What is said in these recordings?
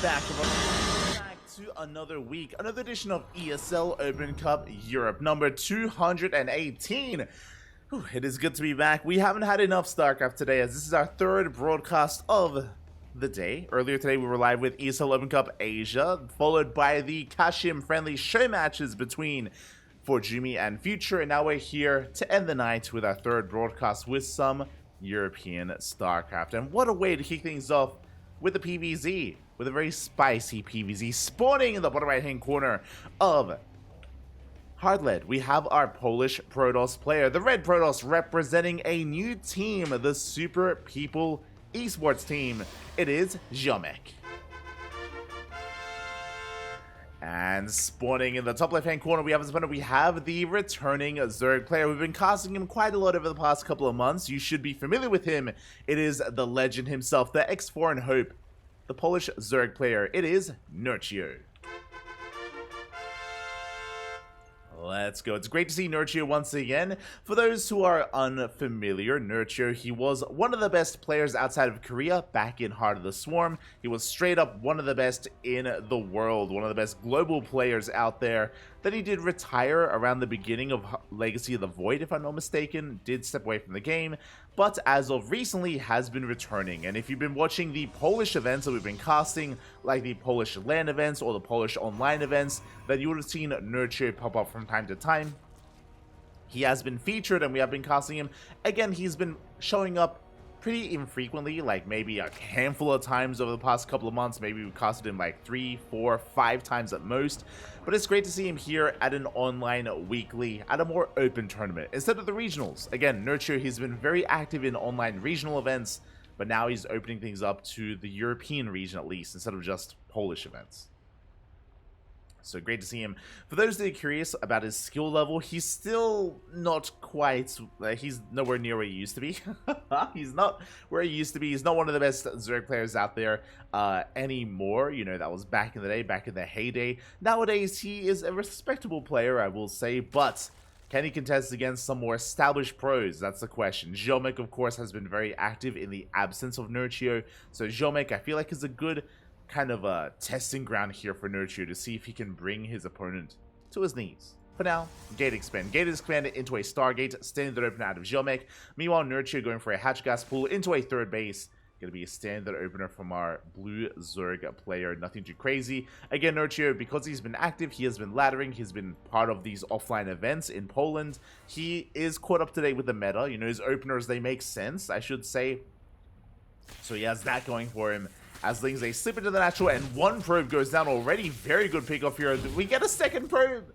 back to another week, another edition of ESL Open Cup Europe, number 218. Whew, it is good to be back. We haven't had enough StarCraft today, as this is our third broadcast of the day. Earlier today, we were live with ESL Open Cup Asia, followed by the Kashim-friendly show matches between Forjumi and Future, and now we're here to end the night with our third broadcast with some European StarCraft. And what a way to kick things off with the PvZ, with a very spicy PvZ spawning in the bottom right hand corner of Hardlead. We have our Polish Protoss player, the Red Protoss, representing a new team, the Super People Esports team. It is Ziomek. And spawning in the top left hand corner, we have the returning Zerg player. We've been casting him quite a lot over the past couple of months. You should be familiar with him. It is the legend himself, the X4 and Hope, the Polish Zerg player. It is Nerchio. Let's go. It's great to see Nerchio once again. For those who are unfamiliar, Nerchio, he was one of the best players outside of Korea back in Heart of the Swarm. He was straight up one of the best in the world, one of the best global players out there. Then he did retire around the beginning of Legacy of the Void, if I'm not mistaken, did step away from the game, but as of recently has been returning. And if you've been watching the Polish events that we've been casting, like the Polish LAN events or the Polish online events, then you would have seen Nerchio pop up from time to time. He has been featured and we have been casting him. Again, he's been showing up pretty infrequently, like maybe a handful of times over the past couple of months. Maybe we casted him like 3, 4, 5 times at most. But it's great to see him here at an online weekly, at a more open tournament, instead of the regionals. Again, Nerchio, he's been very active in online regional events, but now he's opening things up to the European region at least, instead of just Polish events. So great to see him. For those that are curious about his skill level, he's still not quite, he's nowhere near where he used to be. He's not where he used to be. He's not one of the best Zerg players out there anymore. You know, that was back in the day, back in the heyday. Nowadays, he is a respectable player, I will say, but can he contest against some more established pros? That's the question. Ziomek, of course, has been very active in the absence of Nerchio. So Ziomek, I feel like, is a good kind of a testing ground here for Nerchio to see if he can bring his opponent to his knees. For now, Gate expand. Gate is expanded into a Stargate, standard opener out of Ziomek. Meanwhile, Nerchio going for a hatch gas pool into a third base. Going to be a standard opener from our blue Zerg player. Nothing too crazy. Again, Nerchio, because he's been active, he has been laddering, he's been part of these offline events in Poland. He is caught up to date with the meta. You know, his openers, they make sense, I should say. So he has that going for him. As things, they slip into the natural, and one probe goes down already. Very good pick off here. We get a second probe.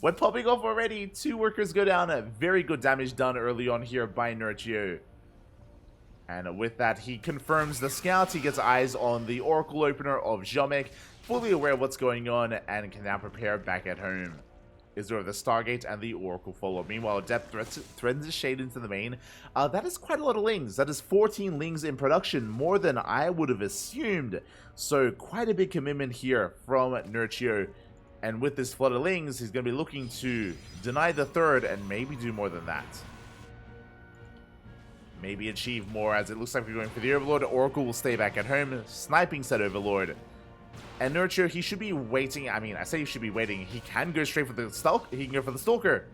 We're popping off already. 2 workers go down. Very good damage done early on here by Nerchio. And with that, he confirms the scout. He gets eyes on the Oracle opener of Ziomek, fully aware of what's going on, and can now prepare back at home. Is there the Stargate and the Oracle follow. Meanwhile, Depth threatens the shade into the main. That is quite a lot of lings. That is 14 lings in production, more than I would have assumed. So quite a big commitment here from Nerchio. And with this flood of lings, he's going to be looking to deny the third and maybe do more than that. Maybe achieve more, as it looks like we're going for the Overlord. Oracle will stay back at home, sniping said Overlord. And Nerchio, he should be waiting. I mean, I say he should be waiting. He can go straight for the Stalker. He can go for the Stalker.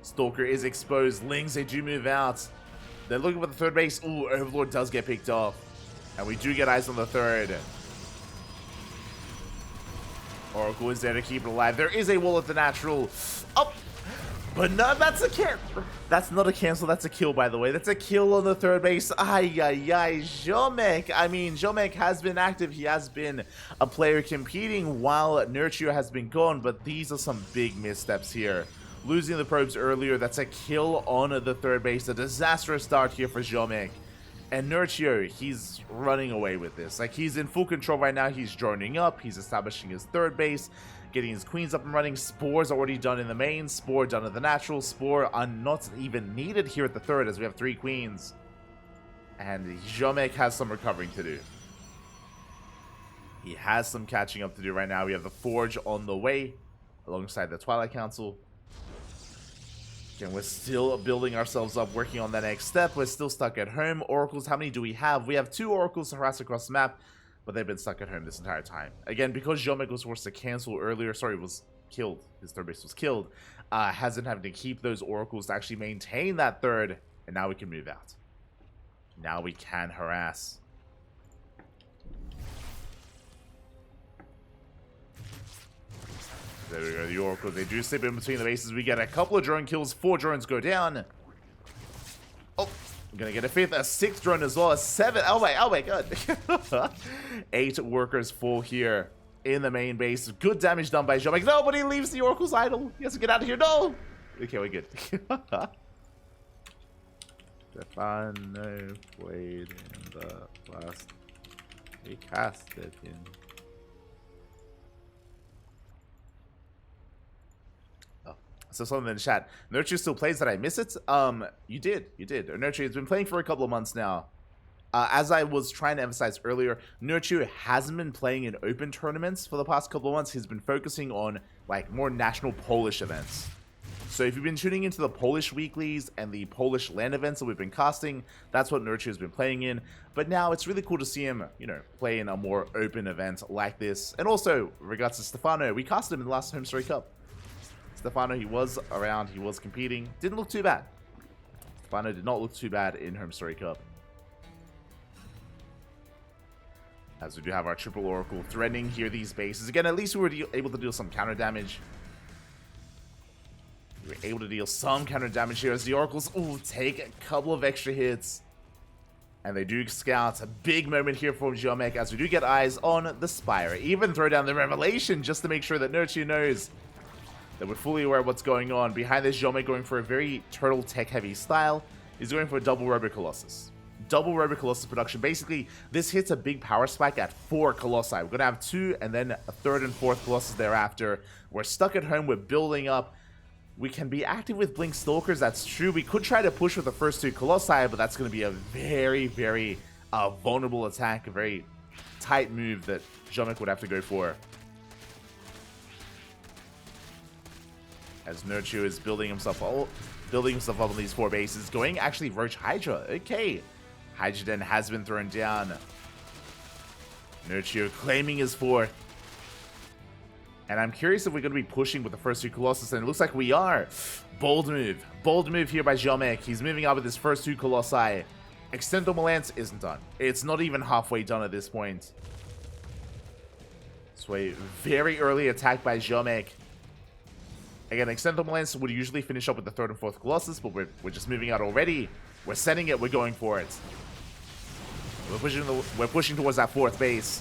Stalker is exposed. Lings, they do move out. They're looking for the third base. Ooh, Overlord does get picked off. And we do get eyes on the third. Oracle is there to keep it alive. There is a wall at the natural. Oh! But no, that's a kill. That's not a cancel, that's a kill, by the way. That's a kill on the third base. Ay, Ziomek. I mean, Ziomek has been active. He has been a player competing while Nerchio has been gone, but these are some big missteps here. Losing the probes earlier, that's a kill on the third base. A disastrous start here for Ziomek. And Nerchio, he's running away with this. Like, he's in full control right now. He's droning up. He's establishing his third base. Getting his queens up and running. Spore's already done in the main. Spore done at the natural. Spore are not even needed here at the third, as we have 3 queens. And Ziomek has some recovering to do. He has some catching up to do right now. We have the Forge on the way, alongside the Twilight Council. Again, we're still building ourselves up, working on that next step. We're still stuck at home. Oracles, how many do we have? We have 2 oracles to harass across the map. but they've been stuck at home this entire time. Again, because Ziomek was forced to cancel earlier, sorry, was killed. His third base was killed. Hasn't having to keep those oracles to actually maintain that third, and now we can move out. Now we can harass. There we go, the oracles. They do slip in between the bases. We get a couple of drone kills. 4 drones go down. Oh, I'm gonna get a 5th, a 6th drone as well. A 7. Oh my god. 8 workers fall here in the main base. Good damage done by Ziomek. No, but he leaves the oracles idle. He has to get out of here. No. Okay, we're good. Stefano played in the last. He cast it in. So something in the chat. Nerchio still plays. Did I miss it? You did. Nerchio has been playing for a couple of months now. As I was trying to emphasize earlier, Nerchio hasn't been playing in open tournaments for the past couple of months. He's been focusing on like more national Polish events. So if you've been tuning into the Polish weeklies and the Polish LAN events that we've been casting, that's what Nerchio has been playing in. But now it's really cool to see him, you know, play in a more open event like this. And also, regards to Stefano, we casted him in the last Home Story Cup. Stefano, he was around, he was competing. Didn't look too bad. Stefano did not look too bad in Home Story Cup. As we do have our triple oracle threatening here these bases. Again, at least we were able to deal some counter damage. We were able to deal some counter damage here as the oracles take a couple of extra hits. And they do scout. A big moment here for Ziomek as we do get eyes on the Spire. Even throw down the Revelation just to make sure that Nerchio knows that we're fully aware of what's going on. Behind this, Ziomek going for a very turtle tech-heavy style. He's going for a double Robo Colossus. Double Robo Colossus production. Basically, this hits a big power spike at 4 Colossi. We're going to have 2 and then a 3rd and 4th Colossus thereafter. We're stuck at home. We're building up. We can be active with Blink Stalkers. That's true. We could try to push with the first 2 Colossi, but that's going to be a very, very vulnerable attack. A very tight move that Ziomek would have to go for. As Nerchio is building himself up on these 4 bases. Going actually Roach Hydra. Okay. Hydra Den has been thrown down. Nerchio claiming his 4th. And I'm curious if we're going to be pushing with the first 2 Colossus, and it looks like we are. Bold move. Bold move here by Ziomek. He's moving up with his first 2 Colossi. Extendo Lance isn't done. It's not even halfway done at this point. So a very early attack by Ziomek. Again, Extendo Lance would usually finish up with the 3rd and 4th Colossus, but we're just moving out already. We're setting it. We're going for it. We're pushing towards that 4th base.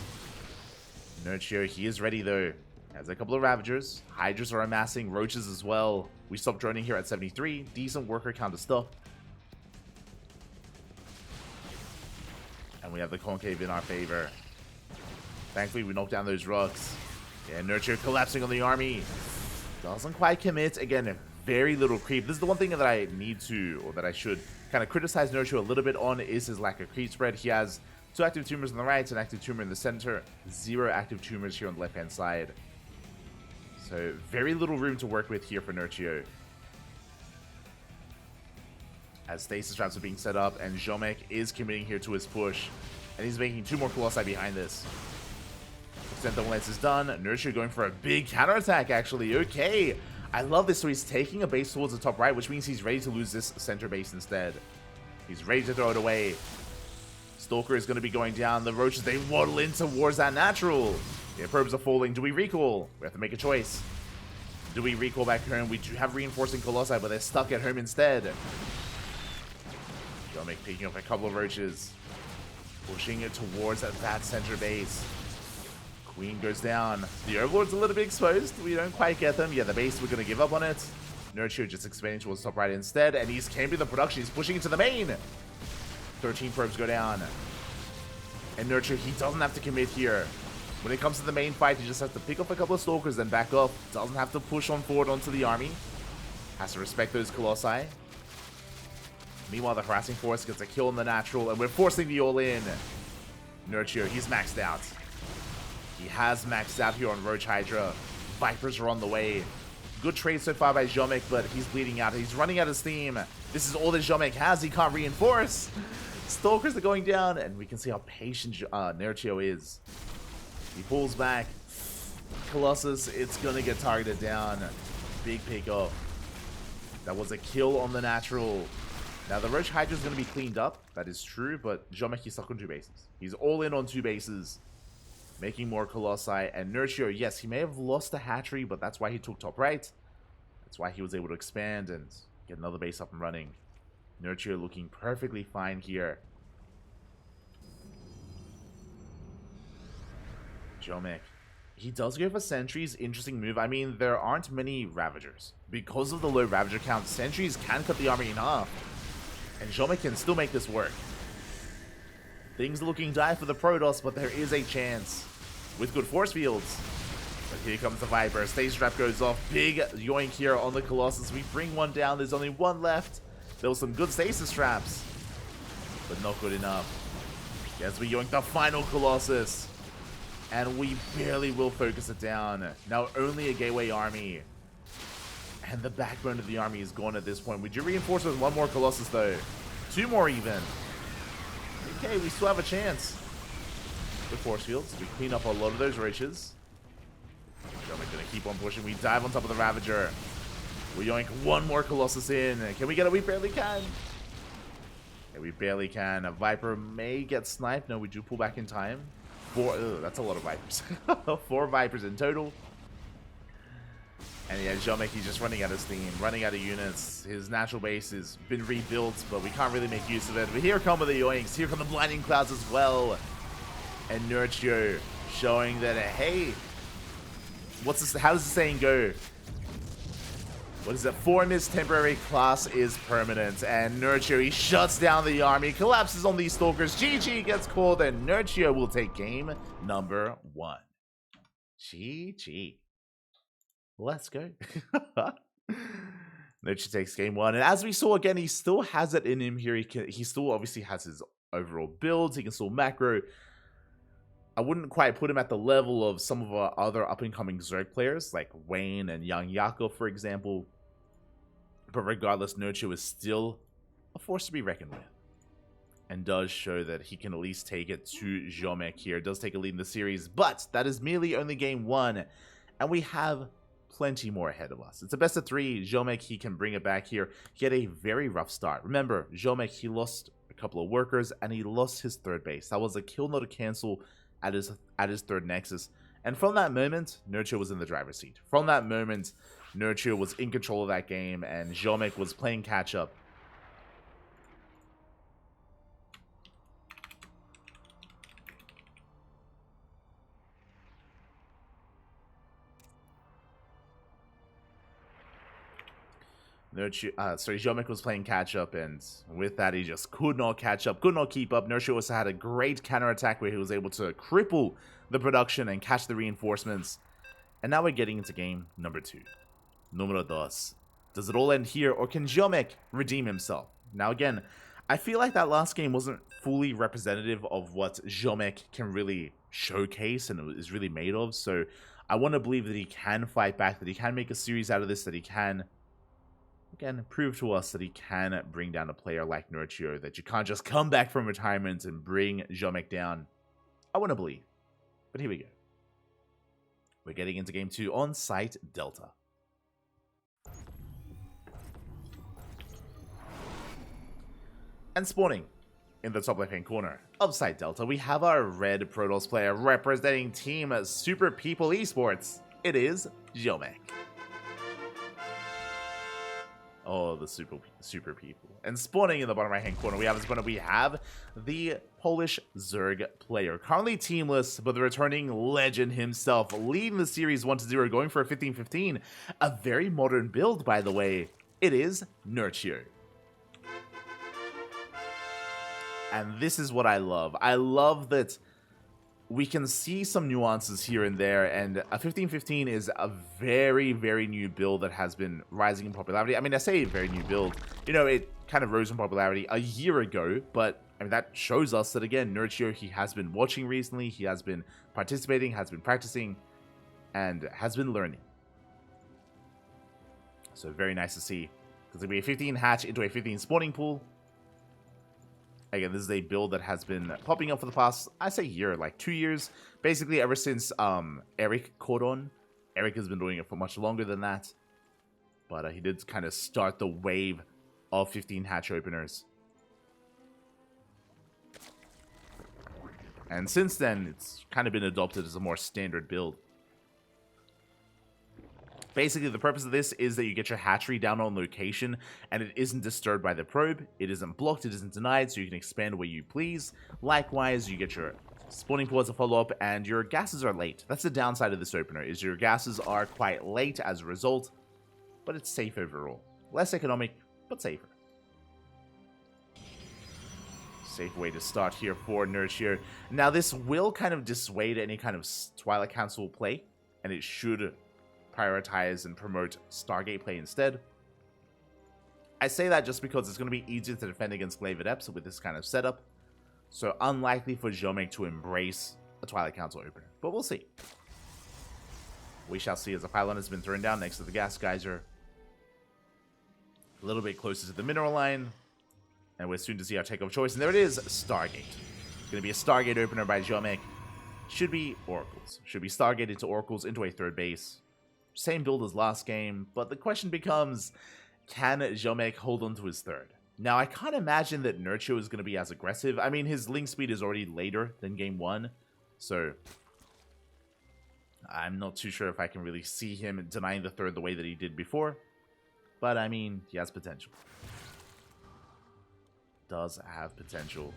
Nerchio, he is ready though. Has a couple of Ravagers. Hydras are amassing. Roaches as well. We stopped droning here at 73. Decent worker counter stuff. And we have the Concave in our favor. Thankfully, we knocked down those rocks. Yeah, Nerchio collapsing on the army. Doesn't quite commit. Again, very little creep. This is the one thing that I need to, or that I should kind of criticize Nerchio a little bit on, is his lack of creep spread. He has 2 active tumors on the right, an active tumor in the center, 0 active tumors here on the left-hand side. So very little room to work with here for Nerchio. As stasis traps are being set up, and Ziomek is committing here to his push. And he's making 2 more Colossi behind this. Extendo Lance is done. Nerchio going for a big counterattack, actually. Okay. I love this. So he's taking a base towards the top right, which means he's ready to lose this center base instead. He's ready to throw it away. Stalker is going to be going down. The Roaches, they waddle in towards that natural. Yeah, probes are falling. Do we recall? We have to make a choice. Do we recall back home? We do have reinforcing Colossi, but they're stuck at home instead. Ziomek picking up a couple of Roaches. Pushing it towards that center base. Queen goes down. The Overlord's a little bit exposed. We don't quite get them. Yeah, the base, we're going to give up on it. Nerchio just expanding towards the top right instead. And he's camping the production. He's pushing into the main. 13 probes go down. And Nerchio, he doesn't have to commit here. When it comes to the main fight, he just has to pick up a couple of Stalkers, then back up. Doesn't have to push on forward onto the army. Has to respect those Colossi. Meanwhile, the harassing force gets a kill on the natural, and we're forcing the all-in. Nerchio, he's maxed out. He has maxed out here on Roach Hydra. Vipers are on the way. Good trade so far by Ziomek, but he's bleeding out. He's running out of steam. This is all that Ziomek has. He can't reinforce. Stalkers are going down, and we can see how patient Nerchio is. He pulls back. Colossus, it's gonna get targeted down. Big pick off. That was a kill on the natural. Now, the Roach Hydra is going to be cleaned up. That is true, but Ziomek is stuck on 2 bases. He's all in on 2 bases, making more Colossi. And Nerchio, yes, he may have lost the hatchery, but that's why he took top right. That's why he was able to expand and get another base up and running. Nerchio looking perfectly fine here. Ziomek. He does go for sentries. Interesting move. I mean, there aren't many Ravagers. Because of the low Ravager count, sentries can cut the army in half. And Ziomek can still make this work. Things looking dire for the Protoss, but there is a chance. With good force fields. But here comes the Viper. Stage trap goes off. Big yoink here on the Colossus. We bring one down. There's only one left. There was some good stasis traps. But not good enough. Yes, we yoink the final Colossus. And we barely will focus it down. Now only a gateway army. And the backbone of the army is gone at this point. We do reinforce with 1 more Colossus though. 2 more even. Okay, we still have a chance. With force fields, we clean up a lot of those roaches. Ziomek gonna keep on pushing. We dive on top of the Ravager. We yoink 1 more Colossus in. Can we get it? We barely can. Okay, we barely can. A Viper may get sniped. No, we do pull back in time. 4, that's a lot of Vipers. 4 Vipers in total. And yeah, Ziomek, he's just running out of steam, running out of units. His natural base has been rebuilt, but we can't really make use of it. But here come the yoinks. Here come the blinding clouds as well. And Nerchio showing that, hey, what's this? How does the saying go? What is it? 4 miss temporary, class is permanent. And Nerchio, he shuts down the army, collapses on these stalkers. GG gets called, and Nerchio will take game number 1. GG. Let's go. Nerchio takes game 1. And as we saw again, he still has it in him here. He still obviously has his overall builds. He can still macro. I wouldn't quite put him at the level of some of our other up-and-coming Zerg players, like Wayne and Young Yakov, for example. But regardless, Nerchio is still a force to be reckoned with. And does show that he can at least take it to Ziomek here. Does take a lead in the series, but that is merely only game 1. And we have plenty more ahead of us. It's a best of 3. Ziomek, he can bring it back here. He had a very rough start. Remember, Ziomek, he lost a couple of workers, and he lost his 3rd base. That was a kill, not a cancel at his 3rd Nexus. And from that moment, Nerchio was in the driver's seat. From that moment, Nerchio was in control of that game, and Ziomek was playing catch-up. Ziomek was playing catch-up, and with that, he just could not catch up, could not keep up. Nerchio also had a great counter-attack where he was able to cripple the production and catch the reinforcements. And now we're getting into game number 2. Número 2. Does it all end here, or can Ziomek redeem himself? Now again, I feel like that last game wasn't fully representative of what Ziomek can really showcase and is really made of, so I want to believe that he can fight back, that he can make a series out of this, that he can, again, prove to us that he can bring down a player like Nerchio, that you can't just come back from retirement and bring Ziomek down. I want to believe. But here we go. We're getting into game 2 on site Delta. And spawning in the top left-hand corner of site Delta, we have our red Protoss player representing Team Super People Esports. It is Ziomek. Oh, the super people. And spawning in the bottom right-hand corner, we have the Polish Zerg player. Currently teamless, but the returning legend himself, leading the series 1-0, going for a 15-15. A very modern build, by the way. It is Nerchio. And this is what I love. I love that we can see some nuances here and there, and a 15-15 is a very, very new build that has been rising in popularity. I mean, I say a very new build. You know, it kind of rose in popularity a year ago, but I mean, that shows us that, again, Nerchio, he has been watching recently, he has been participating, has been practicing, and has been learning. So very nice to see. Because it'll be a 15 hatch into a 15 spawning pool. Again, this is a build that has been popping up for the past, I say year, like 2 years. Basically, ever since Eric caught on. Eric has been doing it for much longer than that. But he did kind of start the wave of 15 hatch openers. And since then, it's kind of been adopted as a more standard build. Basically, the purpose of this is that you get your hatchery down on location, and it isn't disturbed by the probe. It isn't blocked, it isn't denied, so you can expand where you please. Likewise, you get your spawning pods to follow up, and your gases are late. That's the downside of this opener, is your gases are quite late as a result, but it's safe overall. Less economic, but safer. Safe way to start here for Nerchio. Now, this will kind of dissuade any kind of Twilight Council play, and it should prioritize and promote Stargate play instead. I say that just because it's going to be easier to defend against Glaive Adepts with this kind of setup. So unlikely for Ziomek to embrace a Twilight Council opener. But we'll see. We shall see as a pylon has been thrown down next to the gas geyser. A little bit closer to the mineral line. And we're soon to see our take of choice. And there it is, Stargate. It's going to be a Stargate opener by Ziomek. Should be Oracles. Should be Stargate into Oracles into a third base. Same build as last game, but the question becomes, can Ziomek hold on to his third? Now, I can't imagine that Nerchio is going to be as aggressive. I mean, his link speed is already later than game 1, so I'm not too sure if I can really see him denying the third the way that he did before. But, I mean, he has potential. Does have potential.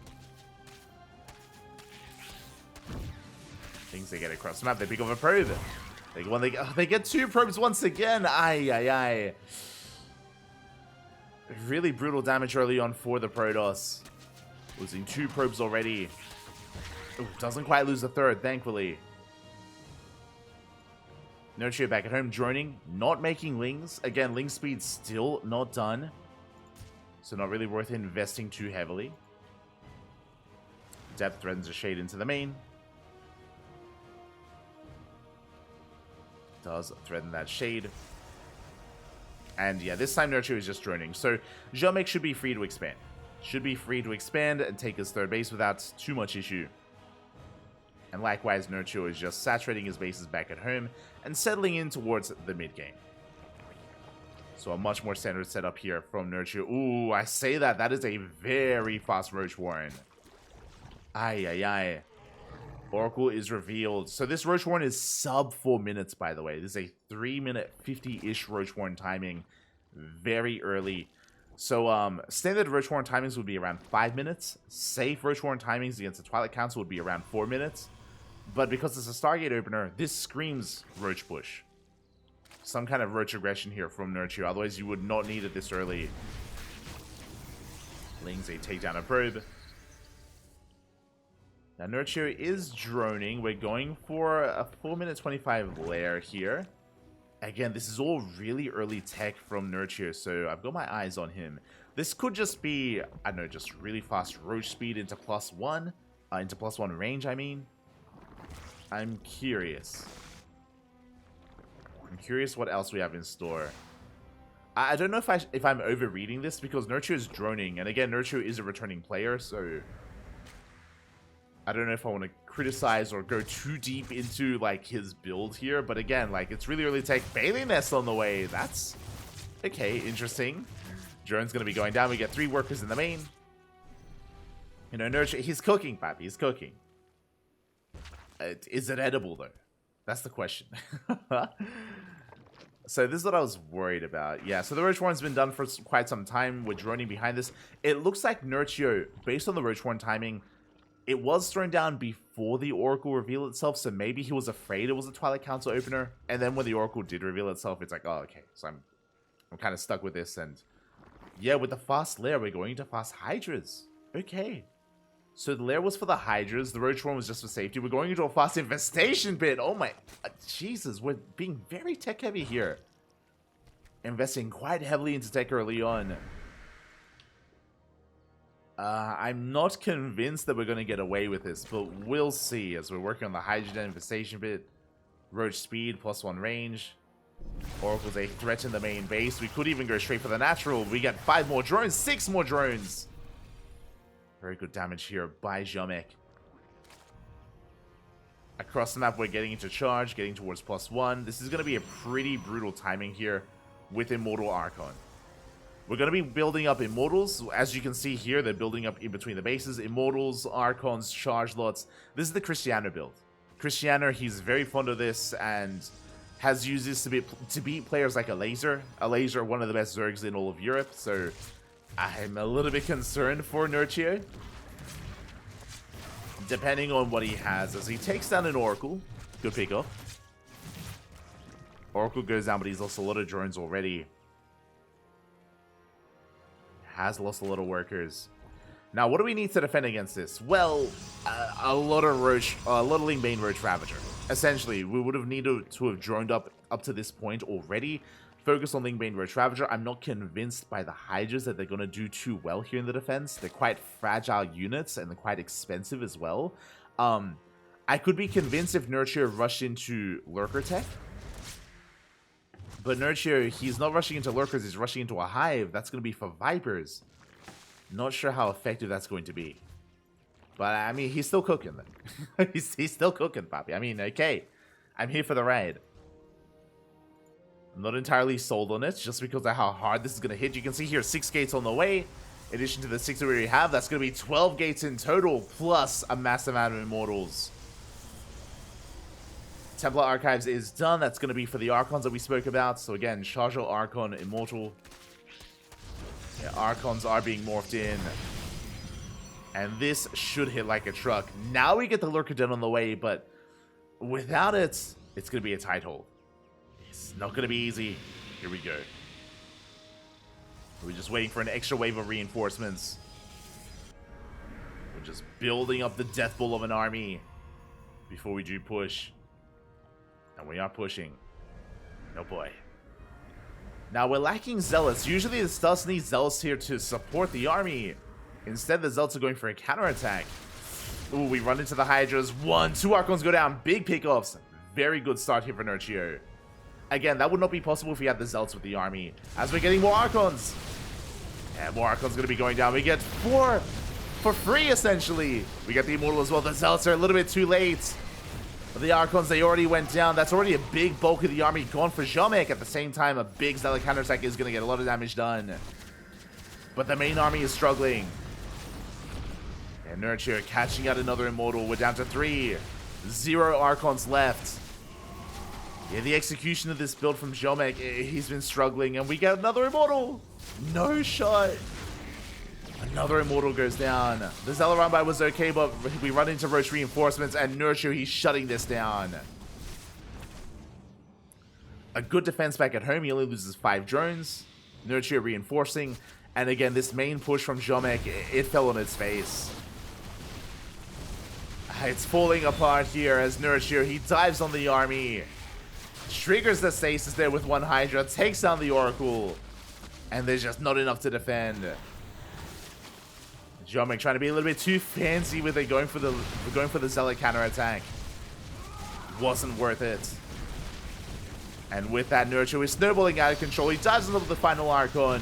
Things they get across the map, they pick up a probe. They get 2 probes once again. Aye. Really brutal damage early on for the Protoss. Losing 2 probes already. Ooh, doesn't quite lose the third, thankfully. Nerchio back at home, droning, not making lings. Again, ling speed still not done. So not really worth investing too heavily. Depth threatens a shade into the main. Does threaten that shade. And yeah, this time Nerchio is just droning. So Ziomek should be free to expand. Should be free to expand and take his third base without too much issue. And likewise, Nerchio is just saturating his bases back at home and settling in towards the mid game. So a much more standard setup here from Nerchio. Ooh, I say that. That is a very fast Roach Warren. Aye. Oracle is revealed. So this Roach Warren is sub 4 minutes, by the way. This is a 3-minute 50-ish Roach Warren timing. Very early. So standard Roach Warren timings would be around 5 minutes. Safe Roach Warren timings against the Twilight Council would be around 4 minutes. But because it's a Stargate opener, this screams Roach Push. Some kind of Roach aggression here from Nerchio. Otherwise, you would not need it this early. Lings, they take down a probe. Now, Nerchio is droning. We're going for a 4-minute 25 lair here. Again, this is all really early tech from Nerchio, so I've got my eyes on him. This could just be, I don't know, just really fast Roach speed into +1. Into +1 range, I mean. I'm curious. I'm curious what else we have in store. I don't know if I'm overreading this, because Nerchio is droning. And again, Nerchio is a returning player, so I don't know if I want to criticize or go too deep into, like, his build here. But again, like, it's really early tech. Bailey Nest on the way. That's okay, interesting. Drone's going to be going down. We get 3 workers in the main. You know, Nerchio, he's cooking, Pappy. He's cooking. Is it edible, though? That's the question. So this is what I was worried about. Yeah, so the Roach Warren's been done for quite some time. We're droning behind this. It looks like Nerchio, based on the Roach Warren timing, it was thrown down before the Oracle revealed itself, so maybe he was afraid it was a Twilight Council opener. And then when the Oracle did reveal itself, it's like, oh, okay. So I'm kind of stuck with this. And yeah, with the fast lair, we're going to fast Hydras. Okay. So the lair was for the Hydras. The Roach Warren was just for safety. We're going into a fast infestation pit. Oh my, Jesus, we're being very tech heavy here. Investing quite heavily into tech early on. I'm not convinced that we're going to get away with this, but we'll see as we're working on the Hydra infestation pit. Roach speed, +1 range. Oracle's a threat in the main base. We could even go straight for the natural. We get 5 more drones, 6 more drones. Very good damage here by Ziomek. Across the map, we're getting into charge, getting towards +1. This is going to be a pretty brutal timing here with Immortal Archon. We're going to be building up Immortals. As you can see here, they're building up in between the bases. Immortals, Archons, charge lots. This is the Cristiano build. Cristiano, he's very fond of this and has used this to beat players like a Laser. A Laser, one of the best Zergs in all of Europe. So I'm a little bit concerned for Nerchio, depending on what he has, as he takes down an Oracle. Good pick up. Oracle goes down, but he's lost a lot of drones already. Has lost a lot of workers. Now, what do we need to defend against this? Well, a lot of Ling Bane Roach Ravager. Essentially, we would have needed to have droned up to this point already. Focus on Ling Bane Roach Ravager. I'm not convinced by the Hydras that they're going to do too well here in the defense. They're quite fragile units, and they're quite expensive as well. I could be convinced if Nerchio rushed into Lurker Tech. But Nerchio, he's not rushing into Lurkers, he's rushing into a Hive. That's going to be for Vipers. Not sure how effective that's going to be. But, I mean, he's still cooking. he's still cooking, Papi. I mean, okay. I'm here for the ride. I'm not entirely sold on it, just because of how hard this is going to hit. You can see here, 6 gates on the way. In addition to the 6 that we already have, that's going to be 12 gates in total, plus a massive amount of Immortals. Templar Archives is done. That's going to be for the Archons that we spoke about. So again, Chargel, Archon, Immortal. Yeah, Archons are being morphed in. And this should hit like a truck. Now we get the Lurker Den on the way, but without it, it's going to be a tight hold. It's not going to be easy. Here we go. We're just waiting for an extra wave of reinforcements. We're just building up the death bull of an army before we do push. And we are pushing. Oh boy. Now we're lacking Zealots. Usually this does need Zealots here to support the army. Instead, the Zealots are going for a counterattack. Ooh, we run into the Hydras. 2 Archons go down. Big pickoffs. Very good start here for Nerchio. Again, that would not be possible if we had the Zealots with the army. As we're getting more Archons. And more Archons going to be going down. We get 4 for free, essentially. We get the Immortal as well. The Zealots are a little bit too late. But the Archons, they already went down. That's already a big bulk of the army gone for Ziomek. At the same time, a big Zealot counterattack is going to get a lot of damage done. But the main army is struggling. And Nerchio catching out another Immortal. We're down to 3. 0 Archons left. Yeah, the execution of this build from Ziomek, he's been struggling. And we get another Immortal. No shot. Another Immortal goes down. The Zealot run by was okay, but we run into Roach reinforcements, and Nerchio, he's shutting this down. A good defense back at home. He only loses 5 drones. Nerchio reinforcing. And again, this main push from Ziomek, it fell on its face. It's falling apart here as Nerchio, he dives on the army. Triggers the stasis there with 1 Hydra. Takes down the Oracle. And there's just not enough to defend. Ziomek trying to be a little bit too fancy with it, going for the Zealot counterattack. Wasn't worth it. And with that, Nerchio is snowballing out of control. He dives into the final Archon.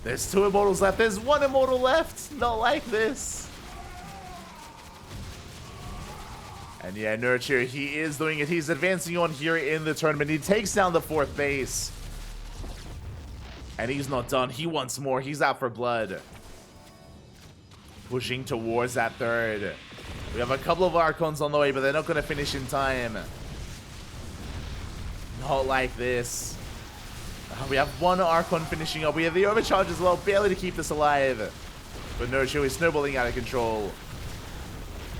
There's 2 Immortals left. There's 1 Immortal left. Not like this. And yeah, Nerchio, he is doing it. He's advancing on here in the tournament. He takes down the 4th base. And he's not done. He wants more. He's out for blood. Pushing towards that 3rd. We have a couple of Archons on the way, but they're not going to finish in time. Not like this. We have 1 Archon finishing up. We have the overcharge as well, barely to keep this alive. But Nerchio is snowballing out of control.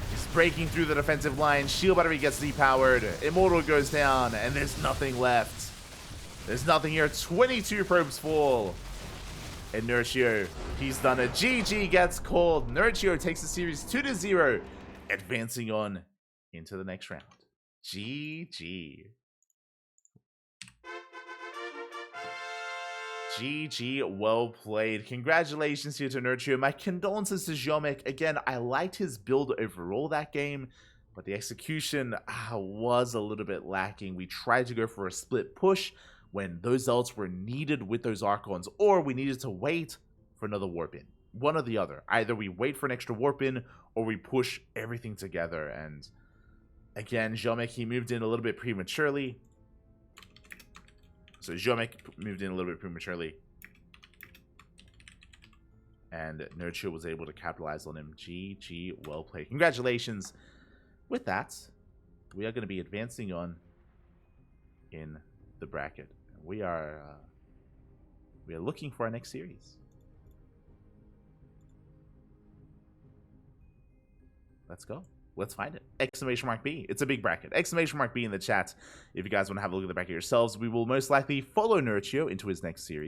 He's breaking through the defensive line. Shield battery gets depowered. Immortal goes down, and there's nothing left. There's nothing here. 22 probes fall. And Nerchio, he's done it. GG gets called. Nerchio takes the series 2-0, advancing on into the next round. GG. GG, well played. Congratulations here to Nerchio. My condolences to Ziomek. Again, I liked his build overall that game, but the execution was a little bit lacking. We tried to go for a split push when those Zealots were needed with those Archons, or we needed to wait for another warp in. one or the other. Either we wait for an extra warp in, or we push everything together. And again, Ziomek, he moved in a little bit prematurely. So Ziomek moved in a little bit prematurely. And Nerchio was able to capitalize on him. GG, well played. Congratulations. With that, we are going to be advancing on in the bracket. We are looking for our next series. Let's go. Let's find it. Exclamation mark B. It's a big bracket. Exclamation mark B in the chat if you guys want to have a look at the bracket yourselves. We will most likely follow Nerchio into his next series.